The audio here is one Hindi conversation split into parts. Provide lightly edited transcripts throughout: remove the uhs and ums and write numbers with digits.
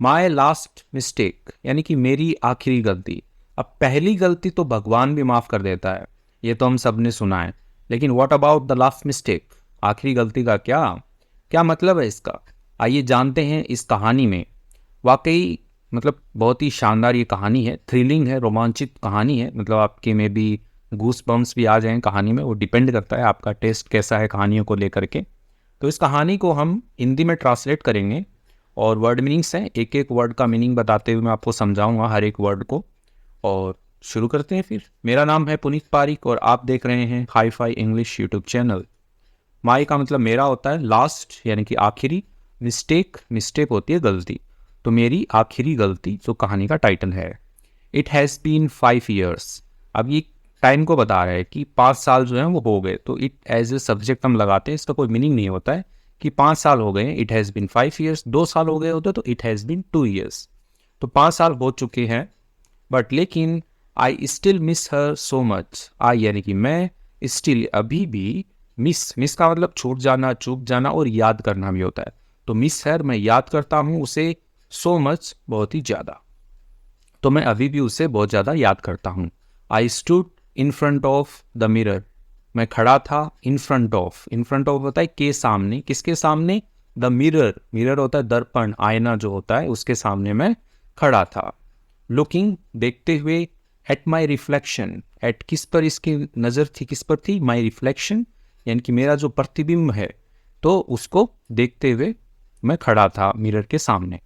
माई लास्ट मिस्टेक यानी कि मेरी आखिरी गलती। अब पहली गलती तो भगवान भी माफ़ कर देता है, ये तो हम सब ने सुना है, लेकिन what about the last mistake, आखिरी गलती का क्या क्या मतलब है इसका। आइए जानते हैं इस कहानी में। वाकई मतलब बहुत ही शानदार ये कहानी है, थ्रिलिंग है, रोमांचित कहानी है। मतलब आपके में भी गूस बम्स भी आ जाएं कहानी में, वो डिपेंड करता है आपका टेस्ट कैसा है कहानियों को लेकर के। तो इस कहानी को हम हिंदी में ट्रांसलेट करेंगे और वर्ड मीनिंग्स हैं, एक एक वर्ड का मीनिंग बताते हुए मैं आपको समझाऊंगा हर एक वर्ड को। और शुरू करते हैं फिर। मेरा नाम है पुनीत पारिक और आप देख रहे हैं hi fi English YouTube channel. My का मतलब मेरा होता है, लास्ट यानी कि आखिरी, मिस्टेक मिस्टेक होती है गलती। तो मेरी आखिरी गलती जो कहानी का टाइटल है। It has been 5 years। अब ये टाइम को बता रहा है कि 5 साल जो हैं वो हो गए, तो इट एज ए सब्जेक्ट हम लगाते हैं, इसका कोई मीनिंग नहीं होता है कि 5 साल हो गए। इट हैज़ बीन 5 years, 2 साल हो गए होते तो इट हैज़ बीन 2 years। तो 5 साल हो चुके हैं, बट लेकिन I still miss her so much. I यानी कि मैं, स्टिल अभी भी, मिस मिस का मतलब छूट जाना, चूक जाना और याद करना भी होता है। तो मिस हर मैं याद करता हूँ उसे, सो मच बहुत ही ज़्यादा, तो मैं अभी भी उसे बहुत ज़्यादा याद करता हूँ। I stood in front of the mirror. मैं खड़ा था in front of, in front of होता है के सामने, किसके सामने, द मिरर, मिरर होता है दर्पण, आईना जो होता है उसके सामने मैं खड़ा था। लुकिंग देखते हुए, एट माई रिफ्लेक्शन, एट किस पर इसकी नज़र थी, किस पर थी, माई रिफ्लेक्शन यानी कि मेरा जो प्रतिबिंब है, तो उसको देखते हुए मैं खड़ा था मिरर के सामने।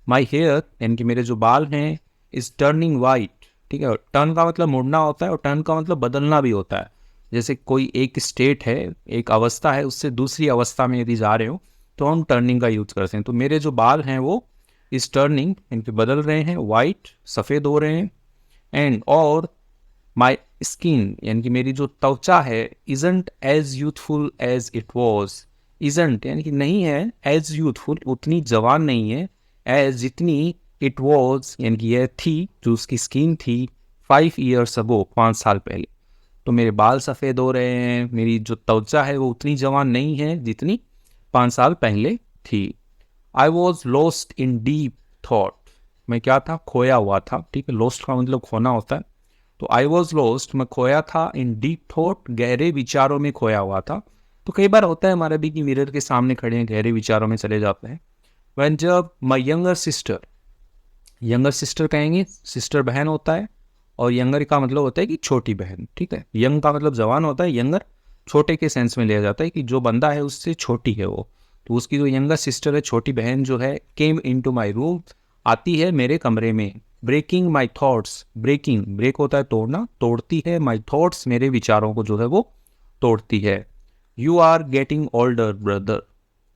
माई हेयर यानी कि मेरे जो बाल हैं, इज टर्निंग वाइट। ठीक है, टर्न का मतलब मुड़ना होता है और टर्न का मतलब बदलना भी होता है। जैसे कोई एक स्टेट है, एक अवस्था है, उससे दूसरी अवस्था में यदि जा रहे हो तो हम टर्निंग का यूज करते हैं। तो मेरे जो बाल हैं वो इस टर्निंग यानी कि बदल रहे हैं, वाइट सफ़ेद हो रहे हैं। एंड और माई स्किन यानी कि मेरी जो त्वचा है, isn't as youthful as it was. Isn't यानी कि नहीं है, एज यूथफुल उतनी जवान नहीं है, एज जितनी, इट वॉज यानी कि यह थी, जो उसकी स्किन थी, 5 years अगो 5 साल पहले। तो मेरे बाल सफ़ेद हो रहे हैं, मेरी जो त्वचा है वो उतनी जवान नहीं है जितनी 5 साल पहले थी। I was lost in deep thought. मैं क्या था, खोया हुआ था। ठीक है, लॉस्ट का मतलब खोना होता है। तो आई वॉज लॉस्ट, मैं खोया था, इन डीप थॉट, गहरे विचारों में खोया हुआ था। तो कई बार होता है हमारा भी कि मिरर के सामने खड़े हैं, गहरे विचारों में चले जाते हैं। वैन जब my younger sister, younger sister कहेंगे, सिस्टर बहन होता है, और यंगर का मतलब होता है कि छोटी बहन। ठीक है, यंग का मतलब जवान होता है, यंगर छोटे के सेंस में लिया जाता है कि जो बंदा है उससे छोटी है वो। तो उसकी जो यंगर सिस्टर है, छोटी बहन जो है, केम इन टू माई रूम, आती है मेरे कमरे में। Breaking my thoughts, breaking, break होता है तोड़ना, तोड़ती है, माई थॉट्स मेरे विचारों को जो है वो तोड़ती है। You are getting older brother.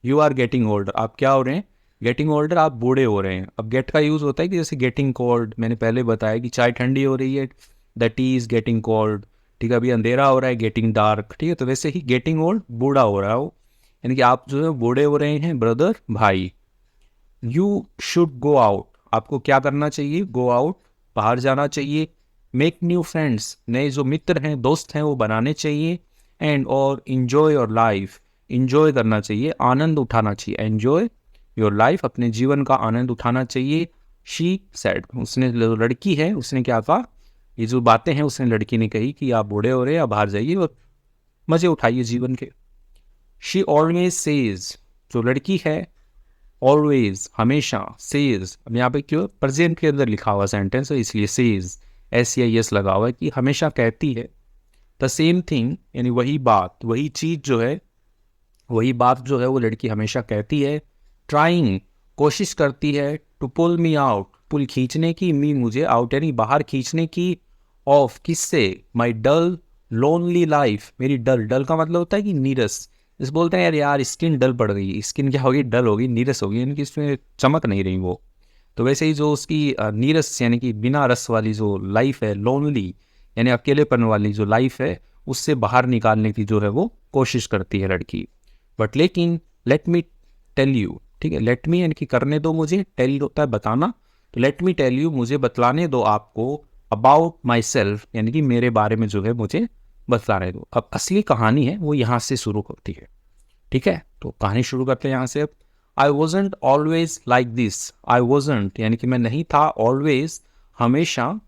You are getting older, आप क्या हो रहे हैं, गेटिंग ओल्डर, आप बूढ़े हो रहे हैं। अब गेट का यूज़ होता है कि जैसे गेटिंग कोल्ड, मैंने पहले बताया कि चाय ठंडी हो रही है, the T is getting cold. ठीक है, अभी अंधेरा हो रहा है, गेटिंग डार्क। ठीक है, तो वैसे ही गेटिंग ओल्ड, बूढ़ा हो रहा है वो, यानी कि आप जो है बूढ़े हो रहे हैं ब्रदर, भाई। यू शुड गो आउट, आपको क्या करना चाहिए, गो आउट, बाहर जाना चाहिए। मेक न्यू फ्रेंड्स, नए जो मित्र हैं, दोस्त हैं, वो बनाने चाहिए। एंड और इन्जॉय योर लाइफ, इन्जॉय करना चाहिए, आनंद उठाना चाहिए, एन्जॉय योर लाइफ, अपने जीवन का आनंद उठाना चाहिए। शी सेड, उसने, लड़की है, उसने क्या कहा, ये जो बातें हैं उसने, लड़की ने कही कि आप बूढ़े हो रहे हैं, आप बाहर जाइए और मज़े उठाइए जीवन के। शी ऑलवेज सेज, जो लड़की है, ऑलवेज हमेशा, सेज, अब यहाँ पे क्यों प्रेजेंट के अंदर लिखा हुआ सेंटेंस है इसलिए सेज, एस या यस लगा हुआ है, कि हमेशा कहती है। द सेम थिंग यानी वही बात, वही चीज़ जो है, वही बात जो है वो लड़की हमेशा कहती है। ट्राइंग, कोशिश करती है, टू पुल मी आउट, पुल खींचने की, मी मुझे, आउट यानी बाहर खींचने की, ऑफ किससे, माई डल लोनली लाइफ, मेरी डल, डल का मतलब होता है कि नीरस। इस बोलते हैं यार, यार स्किन डल पड़ गई, स्किन क्या होगी, डल होगी, नीरस होगी, यानी कि इसमें चमक नहीं रही वो। तो वैसे ही जो उसकी नीरस यानी कि बिना रस वाली जो लाइफ है, लोनली यानी अकेलेपन वाली जो लाइफ है, उससे बाहर निकालने की जो है वो कोशिश करती है लड़की। बट लेकिन, लेट मी टेल यू, ठीक है, लेट मी यानी कि करने दो मुझे, टेल होता है बताना, तो लेट मी टेल यू, मुझे बतलाने दो आपको, अबाउट माई सेल्फ यानी कि मेरे बारे में जो है मुझे बतलाने दो। अब असली कहानी है वो यहाँ से शुरू होती है। ठीक है, तो कहानी शुरू करते हैं यहाँ से अब। I wasn't always like this, I wasn't यानी कि मैं नहीं था, ऑलवेज हमेशा,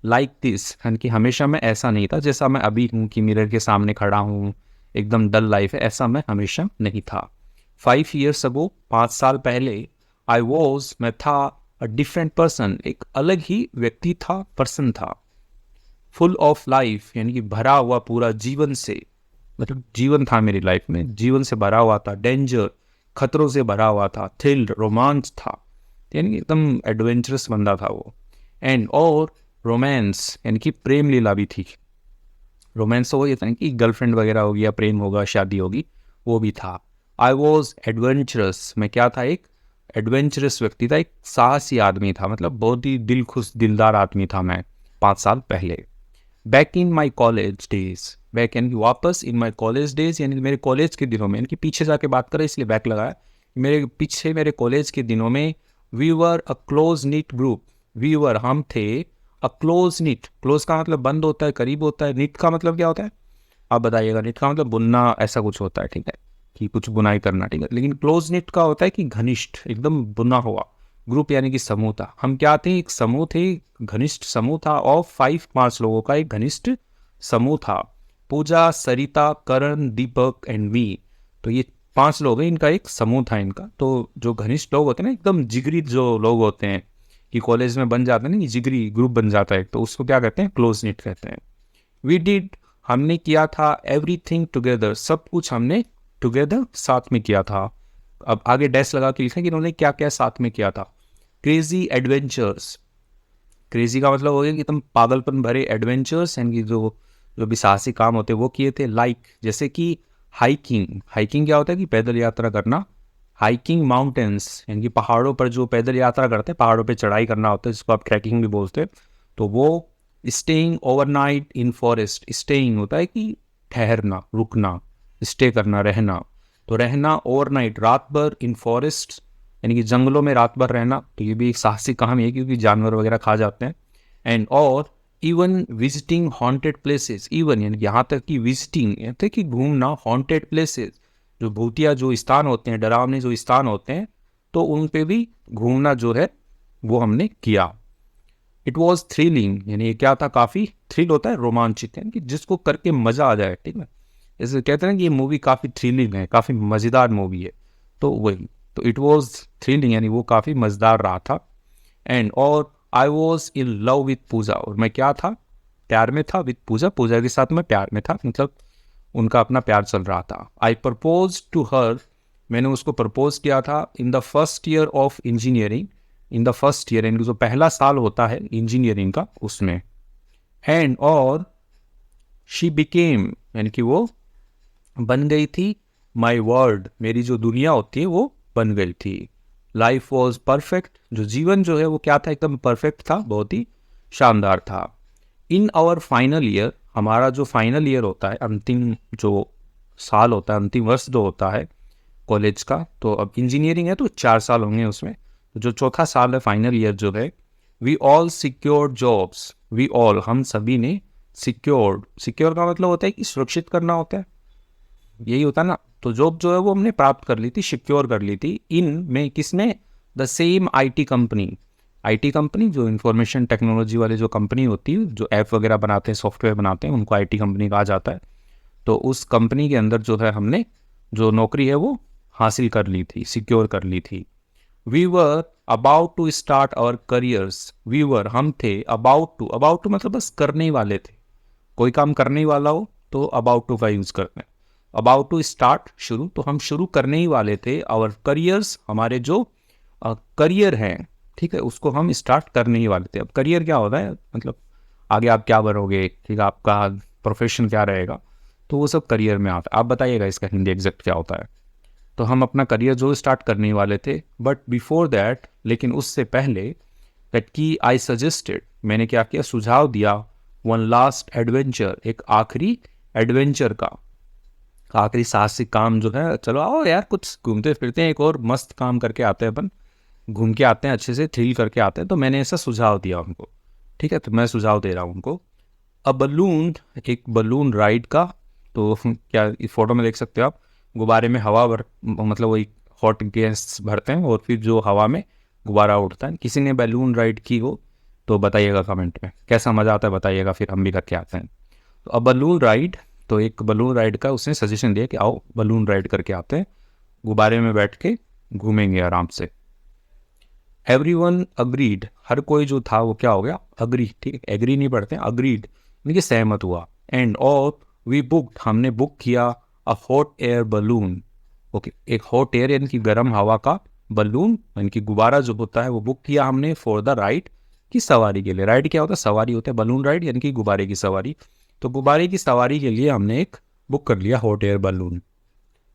लाइक दिस यानी कि हमेशा मैं ऐसा नहीं था जैसा मैं अभी हूँ कि मिरर के सामने खड़ा हूँ, एकदम डल लाइफ है, ऐसा मैं हमेशा नहीं था। 5 years ago, 5 साल पहले, आई वॉज मैं था अ डिफरेंट पर्सन, एक अलग ही व्यक्ति था, पर्सन था। फुल ऑफ लाइफ यानी कि भरा हुआ पूरा जीवन से, मतलब जीवन था मेरी लाइफ में, जीवन से भरा हुआ था। डेंजर खतरों से भरा हुआ था। थ्रिल रोमांच था, यानी कि एकदम एडवेंचरस बंदा था वो। एंड और रोमांस यानी कि प्रेम लीला भी थी। रोमांस तो वही था कि गर्लफ्रेंड वगैरह होगी या प्रेम होगा, शादी होगी, वो भी था। आई वॉज एडवेंचरस, मैं क्या था, एक एडवेंचरस व्यक्ति था, एक साहसी आदमी था, मतलब बहुत ही दिल खुश दिलदार आदमी था मैं 5 साल पहले। Back in my college days, back यानी कि वापस, इन माई कॉलेज डेज यानी मेरे कॉलेज के दिनों में, यानी कि पीछे जाके बात करें इसलिए बैक लगाया। मेरे पीछे मेरे कॉलेज के दिनों में, we were a close knit group, we were हम थे, अ क्लोज निट, क्लोज का मतलब बंद होता है, करीब होता है, निट का मतलब क्या होता है आप बताइएगा। निट का मतलब बुनना, ऐसा कुछ होता है, ठीक है, कि कुछ बुनाई करना, ठीक है। लेकिन क्लोज निट का होता है कि घनिष्ठ, एकदम बुना हुआ। ग्रुप यानी कि समूह था, हम क्या थे, एक समूह थे, घनिष्ठ समूह था, और 5 लोगों का एक घनिष्ठ समूह था। पूजा, सरिता, करण, दीपक एंड मी, तो ये 5 लोग हैं, इनका एक समूह था इनका। तो जो घनिष्ठ लोग होते हैं ना, एकदम जिगरी जो लोग होते हैं, कि कॉलेज में बन जाते हैं ना, जिगरी ग्रुप बन जाता है, तो उसको क्या कहते हैं, क्लोज निट कहते हैं। वी डिड, हमने किया था, एवरीथिंग टुगेदर, सब कुछ हमने टुगेदर साथ में किया था। अब आगे डैश लगा के लिखा कि इन्होंने क्या क्या साथ में किया था। क्रेजी एडवेंचर्स, क्रेजी का मतलब हो गया कि तुम पागलपन भरे, एडवेंचर्स यानी कि जो जो भी साहसी काम होते हैं वो किए थे। लाइक जैसे कि हाइकिंग, हाइकिंग क्या होता है कि पैदल यात्रा करना। हाइकिंग माउंटेन्स यानी कि पहाड़ों पर जो पैदल यात्रा करते हैं, पहाड़ों पर चढ़ाई करना होता है, जिसको आप ट्रैकिंग भी बोलते हैं, तो वो। स्टेइंग ओवरनाइट इन फॉरेस्ट, स्टेइंग होता है कि ठहरना, रुकना, स्टे करना, रहना, तो रहना ओवरनाइट, रात भर, इन फॉरेस्ट यानी कि जंगलों में रात भर रहना, तो ये भी एक साहसिक काम है क्योंकि जानवर वगैरह खा जाते हैं। एंड और even visiting haunted places, even यानी यहाँ तक कि विजिटिंग यानी कि घूमना, हॉन्टेड प्लेसेस जो भूतिया जो स्थान होते हैं, डरावने जो स्थान होते हैं, तो उन पे भी घूमना जो है वो हमने किया। इट वॉज थ्रिलिंग यानी ये क्या था, काफ़ी थ्रिल होता है, रोमांचित, यानी कि जिसको करके मज़ा आ जाए, ठीक है। जैसे कहते हैं ना कि ये मूवी काफ़ी थ्रिलिंग है, काफ़ी मज़ेदार मूवी है, तो वही, तो इट वॉज थ्रिलिंग यानी वो काफ़ी मज़ेदार रहा था। एंड और I was in love with Pooja, और मैं क्या था, प्यार में था, विथ पूजा, पूजा के साथ मैं प्यार में था, मतलब उनका अपना प्यार चल रहा था। आई प्रपोज टू हर, मैंने उसको प्रपोज किया था, in the first year of engineering, in the first year यानी जो पहला साल होता है इंजीनियरिंग का, उसमें। एंड और शी बिकेम यानी कि वो बन गई थी, माई वर्ल्ड मेरी जो दुनिया होती है वो बन गई थी। लाइफ वॉज परफेक्ट, जो जीवन जो है वो क्या था, एकदम परफेक्ट था, बहुत ही शानदार था। इन आवर फाइनल ईयर, हमारा जो फाइनल ईयर होता है, अंतिम जो साल होता है, अंतिम वर्ष जो होता है कॉलेज का, तो अब इंजीनियरिंग है तो 4 साल होंगे उसमें, तो जो चौथा साल है, फाइनल ईयर जो है, we all secured jobs, we all हम सभी ने, सिक्योर्ड, सिक्योर का मतलब होता है कि सुरक्षित करना होता है, यही होता है ना, तो जॉब जो है वो हमने प्राप्त कर ली थी, सिक्योर कर ली थी। इन में किसने, the same IT company, IT company जो इंफॉर्मेशन टेक्नोलॉजी वाले जो कंपनी होती है, जो ऐप वगैरह बनाते हैं, सॉफ्टवेयर बनाते हैं, उनको आईटी कंपनी कहा जाता है। तो उस कंपनी के अंदर जो है हमने जो नौकरी है वो हासिल कर ली थी, सिक्योर कर ली थी। We were about to start our careers, we were हम थे, अबाउट टू मतलब बस करने ही वाले थे, कोई काम करने ही वाला हो तो अबाउट टू का यूज करते हैं। अबाउट टू स्टार्ट शुरू, तो हम शुरू करने ही वाले थे, आवर करियर्स हमारे जो करियर हैं, ठीक है, उसको हम स्टार्ट करने ही वाले थे। अब करियर क्या होता है, मतलब आगे आप क्या बनोगे, ठीक है, आपका प्रोफेशन क्या रहेगा, तो वो सब करियर में आता है। आप बताइएगा इसका हिंदी एग्जैक्ट क्या होता है। तो हम अपना करियर जो स्टार्ट करने ही वाले थे, बट बिफोर दैट, लेकिन उससे पहले, दैट की आई सजेस्टेड, मैंने क्या किया, सुझाव दिया, वन लास्ट एडवेंचर, एक आखिरी एडवेंचर का, आखिरी साहसिक काम जो है, चलो आओ यार कुछ घूमते फिरते हैं, एक और मस्त काम करके आते हैं अपन, घूम के आते हैं, अच्छे से थ्रिल करके आते हैं। तो मैंने ऐसा सुझाव दिया उनको, ठीक है, तो मैं सुझाव दे रहा हूँ उनको। अ बलून, एक बलून राइड का, तो क्या इस फोटो में देख सकते हो आप, गुब्बारे में हवा भर, मतलब वही हॉट गैस भरते हैं और फिर जो हवा में गुब्बारा उड़ता है। किसी ने बैलून राइड की हो तो बताइएगा कमेंट में, कैसा मज़ा आता है बताइएगा, फिर हम भी करके आते हैं। तो अब बलून राइड, तो एक बलून राइड का उसने सजेशन दिया कि आओ बलून राइड करके आते हैं, गुब्बारे में बैठ के घूमेंगे आराम से। एवरीवन अग्रीड, हर कोई जो था वो क्या हो गया, अग्री, ठीक है, एग्री नहीं पढ़ते हैं, अग्रीड यानी कि सहमत हुआ। एंड और वी बुक्ड, हमने बुक किया a hot air balloon, okay, एक हॉट एयर यानी कि गर्म हवा का बलून यानी कि गुब्बारा जो होता है वो बुक किया हमने फॉर द राइड, की सवारी के लिए। राइड क्या होता है, सवारी होता है, बलून राइड यानी कि गुब्बारे की सवारी। तो गुब्बारे की सवारी के लिए हमने एक बुक कर लिया हॉट एयर बलून।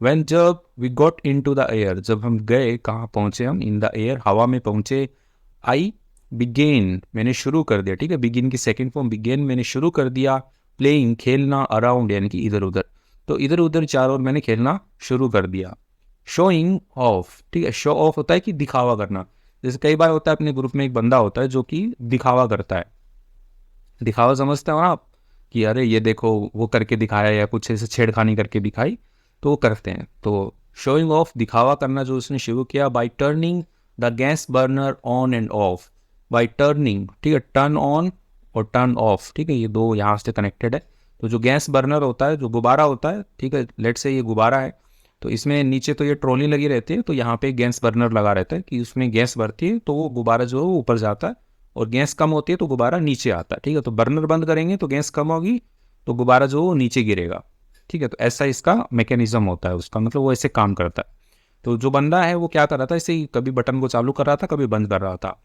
When जब we got into the air, जब हम गए, कहाँ पहुँचे हम, in the air, हवा में पहुँचे। I began, मैंने शुरू कर दिया, ठीक है, begin की सेकंड फॉर्म begin, मैंने शुरू कर दिया। playing, खेलना, around यानी कि इधर उधर, तो इधर उधर चारों ओर मैंने खेलना शुरू कर दिया। showing off, ठीक है, show off होता है कि दिखावा करना। जैसे कई बार होता है अपने ग्रुप में एक बंदा होता है जो कि दिखावा करता है। दिखावा समझते हो आप, कि अरे ये देखो वो करके दिखाया या कुछ ऐसे छेड़खानी करके दिखाई, तो वो करते हैं। तो शोइंग ऑफ, दिखावा करना जो उसने शुरू किया। Bye turning the gas burner on end of, bye turning, ठीक है, टर्न ऑन और टर्न ऑफ, ठीक है, ये दो यहाँ से कनेक्टेड है। तो जो गैस बर्नर होता है, जो गुब्बारा होता है, ठीक है, लेट से ये गुब्बारा है, तो इसमें नीचे तो ये ट्रॉली लगी रहती है, तो यहाँ पे गैस बर्नर लगा रहता है कि उसमें गैस भरती है तो वो गुब्बारा जो है वो ऊपर जाता है, और गैस कम होती है तो गुब्बारा नीचे आता है, ठीक है। तो बर्नर बंद करेंगे तो गैस कम होगी तो गुब्बारा जो वो नीचे गिरेगा, ठीक है। तो ऐसा इसका मैकेनिज्म होता है उसका, मतलब वो ऐसे काम करता है। तो जो बंदा है वो क्या कर रहा था, ऐसे ही कभी बटन को चालू कर रहा था कभी बंद कर रहा था।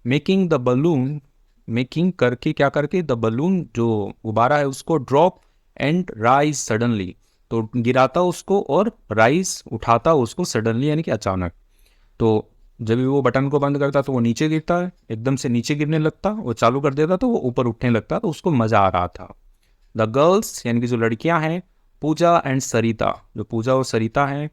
मेकिंग द बलून, मेकिंग करके, क्या करके, द बलून जो गुब्बारा है उसको ड्रॉप एंड राइज सडनली, तो गिराता उसको और राइज उठाता उसको सडनली यानी कि अचानक। तो जब भी वो बटन को बंद करता तो वो नीचे गिरता है, एकदम से नीचे गिरने लगता, वो चालू कर देता तो वो ऊपर उठने लगता, तो उसको मज़ा आ रहा था। द गर्ल्स यानी कि जो लड़कियां हैं, पूजा एंड सरिता, जो पूजा और सरिता हैं,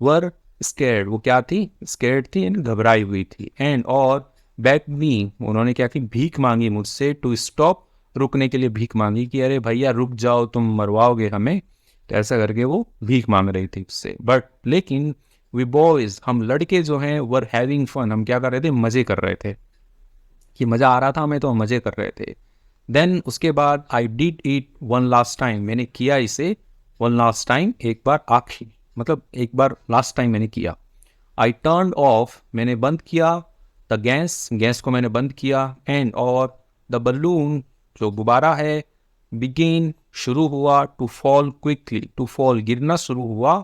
वर स्केर्ड, वो क्या थी, स्केर्ड थी यानी घबराई हुई थी। एंड और बैक मी, उन्होंने क्या की, भीख मांगी मुझसे, टू स्टॉप, रुकने के लिए भीख मांगी कि अरे भैया रुक जाओ तुम मरवाओगे हमें, तो ऐसा करके वो भीख मांग रही थी उससे। बट लेकिन वी बॉयज, हम लड़के जो हैं, वर हैविंग फन, हम क्या कर रहे थे, मज़े कर रहे थे, कि मज़ा आ रहा था हमें तो हम मज़े कर रहे थे। देन उसके बाद I did it one last time, मैंने किया इसे वन लास्ट टाइम, एक बार आखिरी, मतलब एक बार लास्ट टाइम मैंने किया। आई टर्न ऑफ, मैंने बंद किया, द गैस, गैस को मैंने बंद किया। एंड और द बलून, जो गुब्बारा है, बिगिन, शुरू हुआ, to fall quickly, to fall, गिरना शुरू हुआ,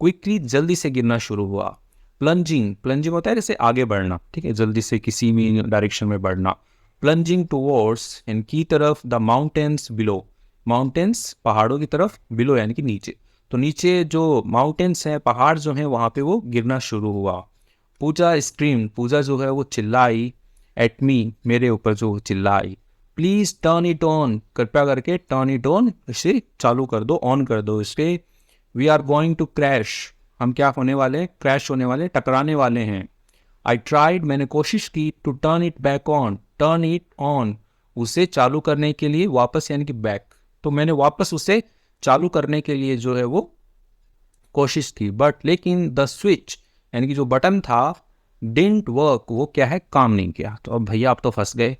क्विकली, जल्दी से गिरना शुरू हुआ। प्लंजिंग, प्लंजिंग होता है जैसे आगे बढ़ना, ठीक है, जल्दी से किसी भी डायरेक्शन में बढ़ना। प्लंजिंग टूवर्ड्स, इनकी तरफ, द माउंटेन्स बिलो, माउंटेन्स पहाड़ों की तरफ, बिलो यानी कि नीचे, तो नीचे जो माउंटेन्स हैं, पहाड़ जो हैं, वहाँ पे वो गिरना शुरू हुआ। पूजा स्क्रीम, पूजा जो है वो चिल्लाई, एट मी, मेरे ऊपर जो चिल्लाई। प्लीज टर्न इट ऑन, कृपया करके टर्न इट ऑन, इसे चालू कर दो, ऑन कर दो इसके। We are going to crash, हम क्या होने वाले, क्रैश होने वाले, टकराने वाले हैं। आई ट्राइड, मैंने कोशिश की, to turn it back on, turn it on, उसे चालू करने के लिए वापस यानी कि बैक, तो मैंने वापस उसे चालू करने के लिए जो है वो कोशिश की। बट लेकिन द स्विच यानी कि जो बटन था, डिडंट वर्क, वो क्या है, काम नहीं किया। तो अब भैया आप तो फंस गए,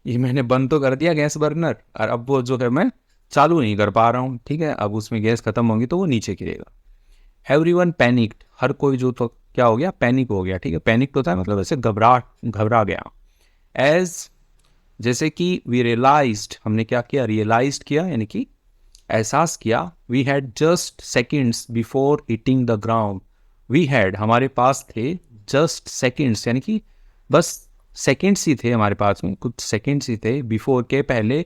ये मैंने बंद तो कर दिया गैस बर्नर, और अब वो जो है मैं चालू नहीं कर पा रहा हूँ, ठीक है, अब उसमें गैस खत्म होगी तो वो नीचे गिरेगा। एवरीवन पैनिक्ड, हर कोई जो तो क्या हो गया, पैनिक हो गया, ठीक है, पैनिक होता है मतलब ऐसे घबरा गया। एज, जैसे कि वी रियलाइज्ड, हमने क्या किया, रियलाइज्ड किया यानी कि एहसास किया। We had just seconds before hitting the ground, we had, हमारे पास थे, जस्ट सेकेंड्स यानी कि बस सेकेंड्स ही थे हमारे पास में, कुछ सेकेंड्स ही थे, बिफोर के पहले,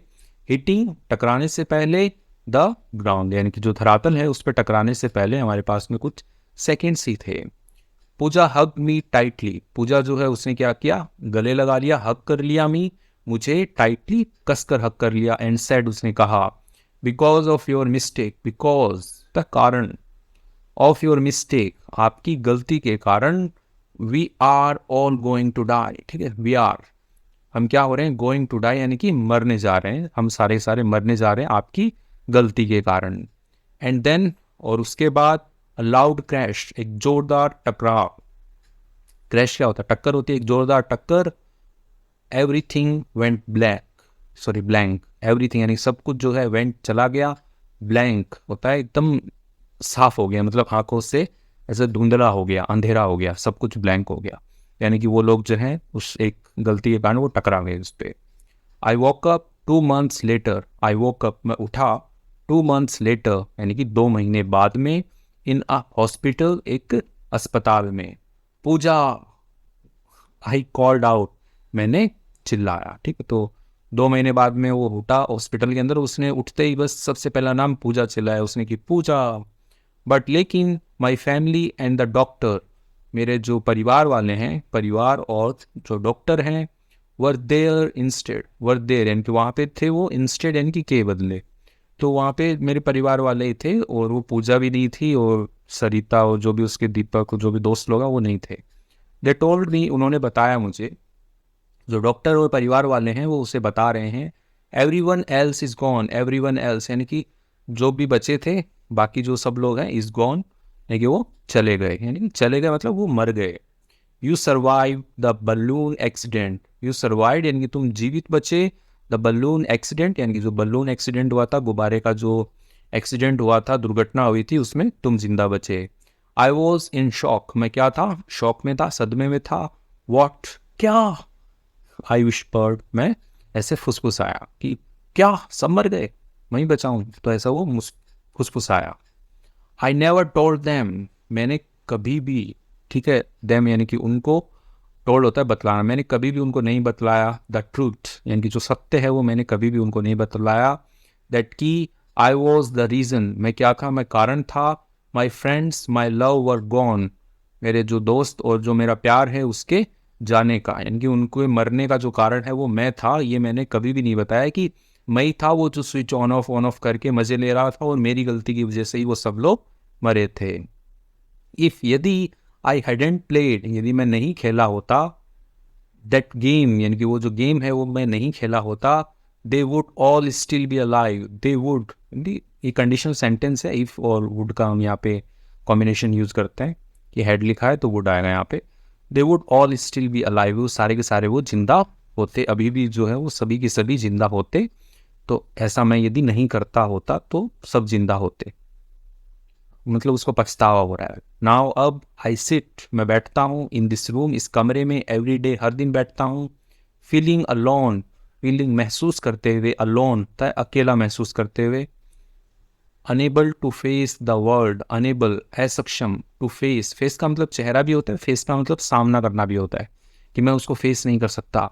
हिटिंग टकराने से पहले, द ग्राउंड यानी कि जो धरातल है उस पर टकराने से पहले हमारे पास में कुछ सेकेंड्स ही थे। पूजा हग मी टाइटली, पूजा जो है उसने क्या किया, गले लगा लिया, हग कर लिया मी, मुझे टाइटली कसकर हग कर लिया। एंड सेड, उसने कहा, because of your mistake, because the कारण, ऑफ योर मिस्टेक, आपकी गलती के कारण, we are all going to die, ठीक है, वी आर, हम क्या हो रहे हैं, गोइंग टू डाई यानी कि मरने जा रहे हैं, हम सारे मरने जा रहे हैं आपकी गलती के कारण। एंड देन, और उसके बाद, लाउड क्रैश, एक जोरदार टकराव, क्रैश क्या होता है? टक्कर होती है, एक जोरदार टक्कर। एवरीथिंग वेंट ब्लैंक, एवरीथिंग यानी सब कुछ जो है वेंट चला गया, ब्लैंक होता है एकदम साफ हो गया, मतलब आंखों से ऐसे धुंधला हो गया, अंधेरा हो गया, सब कुछ ब्लैंक हो गया। यानी कि वो लोग जो हैं उस एक गलती के कारण वो टकरा गए उस पर। I woke up 2 months later, I woke up मैं उठा 2 months लेटर यानी कि 2 महीने बाद में, इन अ हॉस्पिटल एक अस्पताल में। पूजा, आई कॉल्ड आउट, मैंने चिल्लाया, ठीक है। तो 2 महीने बाद में वो उठा हॉस्पिटल के अंदर, उसने उठते ही बस सबसे पहला नाम पूजा चिल्लाया उसने कि पूजा। बट लेकिन my family and the doctor, मेरे जो परिवार वाले हैं, परिवार और जो डॉक्टर हैं, were there instead, were there यानी कि वहाँ पे थे वो, इंस्टेड यानी कि के बदले। तो वहाँ पे मेरे परिवार वाले ही थे, और वो पूजा भी नहीं थी, और सरिता और जो भी उसके दीपक जो भी दोस्त लोग हैं वो नहीं थे। दे टोल्ड मी, उन्होंने बताया मुझे, जो डॉक्टर और परिवार वाले हैं वो उसे बता रहे हैं, every one else is gone, every one else यानी कि जो भी बचे थे, बाकी जो सब लोग हैं, इज गॉन यानी कि वो चले गए, यानी कि चले गए मतलब वो मर गए। You survive the balloon accident, you survive यानी कि तुम जीवित बचे, द बलून एक्सीडेंट यानी कि जो बलून एक्सीडेंट हुआ था, गुब्बारे का जो एक्सीडेंट हुआ था, दुर्घटना हुई थी, उसमें तुम जिंदा बचे। आई वॉज इन शॉक, मैं क्या था? शॉक में था, सदमे में था। वॉट, क्या? आई विस्पर्ड, मैं ऐसे फुसफुसाया कि क्या सब मर गए, मैं ही बचाऊं? तो ऐसा वो फुसफुसाया। आई नेवर टोल्ड देम, मैंने कभी भी, ठीक है, देम यानी कि उनको, टोल्ड होता है बतलाना, मैंने कभी भी उनको नहीं बतलाया, द ट्रूथ यानी कि जो सत्य है वो मैंने कभी भी उनको नहीं बतलाया। दैट की आई वॉज द रीज़न, मैं क्या था? मैं कारण था। My friends my love were gone, मेरे जो दोस्त और जो मेरा प्यार है उसके जाने का, यानी कि उनको मरने का जो कारण है वो मैं था। ये मैंने कभी भी नहीं बताया कि मैं ही था वो जो स्विच ऑन ऑफ करके मजे ले रहा था, और मेरी गलती की वजह से ही वो सब लोग मरे थे। इफ, यदि, आई हैडेंट प्लेड, यदि मैं नहीं खेला होता, दैट गेम यानी कि वो जो गेम है वो मैं नहीं खेला होता, they would all still be alive, they would, ये कंडीशनल सेंटेंस है, इफ और वुड का हम यहाँ पे कॉम्बिनेशन यूज करते हैं कि हेड लिखा है तो वुड आएगा यहाँ पे। They would all still be alive, वो सारे के सारे वो जिंदा होते, अभी भी जो है वो सभी के सभी जिंदा होते। तो ऐसा मैं यदि नहीं करता होता तो सब जिंदा होते, मतलब उसको पछतावा हो रहा है। नाउ अब, आई सिट, मैं बैठता हूँ, इन दिस रूम, इस कमरे में, एवरी डे, हर दिन बैठता हूँ, फीलिंग अलोन, फीलिंग महसूस करते हुए, अलोन था अकेला महसूस करते हुए, unable to face the world, unable असक्षम, टू फेस, फेस का मतलब चेहरा भी होता है, फेस का मतलब सामना करना भी होता है, कि मैं उसको फेस नहीं कर सकता।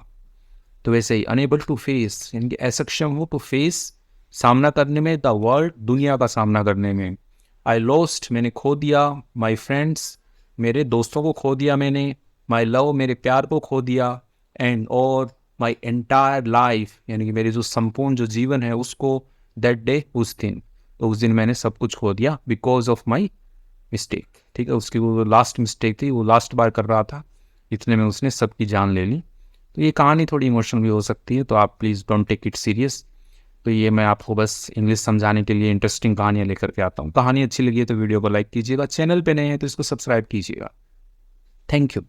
तो वैसे ही अनेबल टू फेस यानी कि असक्षम हो, टू फेस सामना करने में, द वर्ल्ड दुनिया का सामना करने में। आई लॉस्ट मैंने खो दिया, माई फ्रेंड्स मेरे दोस्तों को खो दिया मैंने, माई लव मेरे प्यार को खो दिया, एंड और माई एंटायर लाइफ यानी कि मेरे जो संपूर्ण जो जीवन है उसको, दैट डे, उस दिन, तो उस दिन मैंने सब कुछ खो दिया, बिकॉज ऑफ माई मिस्टेक, ठीक है। उसकी वो लास्ट मिस्टेक थी, वो लास्ट बार कर रहा था, इतने में उसने सबकी जान ले ली। तो ये कहानी थोड़ी इमोशनल भी हो सकती है, तो आप please don't take it serious. तो ये मैं आपको बस इंग्लिश समझाने के लिए इंटरेस्टिंग कहानियाँ लेकर के आता हूँ। कहानी अच्छी लगी है तो वीडियो को लाइक कीजिएगा, चैनल पे नए हैं तो इसको सब्सक्राइब कीजिएगा। Thank you.